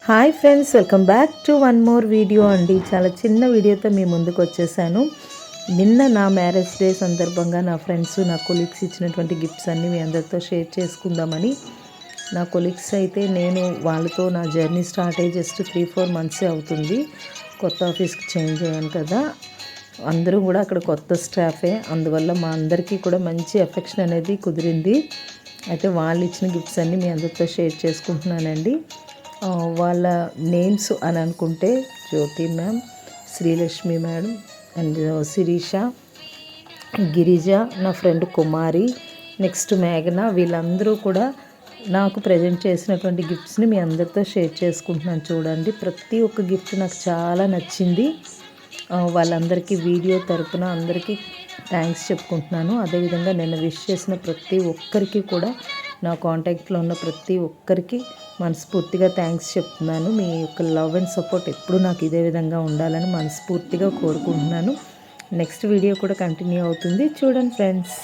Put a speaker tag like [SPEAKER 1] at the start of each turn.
[SPEAKER 1] Hi friends, welcome back to one more video అండి. చాలా చిన్న వీడియోతో మీ ముందుకు వచ్చేసాను. నిన్న నా మ్యారేజ్ డే సందర్భంగా నా ఫ్రెండ్స్, నా కొలీగ్స్ ఇచ్చినటువంటి గిఫ్ట్స్ అన్నీ మీ అందరితో షేర్ చేసుకుందామని. నా కొలీగ్స్ అయితే నేను వాళ్ళతో నా జర్నీ స్టార్ట్ అయ్యి జస్ట్ 3-4 మంత్సే అవుతుంది. కొత్త ఆఫీస్కి చేంజ్ అయ్యాను కదా. అందరూ కూడా అక్కడ కొత్త స్టాఫే, అందువల్ల మా అందరికీ కూడా మంచి ఎఫెక్షన్ అనేది కుదిరింది. అయితే వాళ్ళు ఇచ్చిన గిఫ్ట్స్ అన్నీ మీ అందరితో షేర్ చేసుకుంటున్నానండి. వాళ్ళ నేమ్స్ అని అనుకుంటే Jyothi ma'am, Sreelakshmi madam and Sirisha, Girija, నా ఫ్రెండ్ కుమారి, నెక్స్ట్ మేఘన, వీళ్ళందరూ కూడా నాకు ప్రజెంట్ చేసినటువంటి గిఫ్ట్స్ని మీ అందరితో షేర్ చేసుకుంటున్నాను. చూడండి, ప్రతి ఒక్క గిఫ్ట్ నాకు చాలా నచ్చింది. వాళ్ళందరికీ వీడియో తరపున అందరికీ థ్యాంక్స్ చెప్పుకుంటున్నాను. అదేవిధంగా నేను విష్ చేసిన ప్రతి ఒక్కరికి కూడా, నా కాంటాక్ట్లో ఉన్న ప్రతి ఒక్కరికి మనస్ఫూర్తిగా థ్యాంక్స్ చెప్తున్నాను. మీ యొక్క లవ్ అండ్ సపోర్ట్ ఎప్పుడు నాకు ఇదే విధంగా ఉండాలని మనస్ఫూర్తిగా కోరుకుంటున్నాను. నెక్స్ట్ వీడియో కూడా కంటిన్యూ అవుతుంది, చూడండి ఫ్రెండ్స్.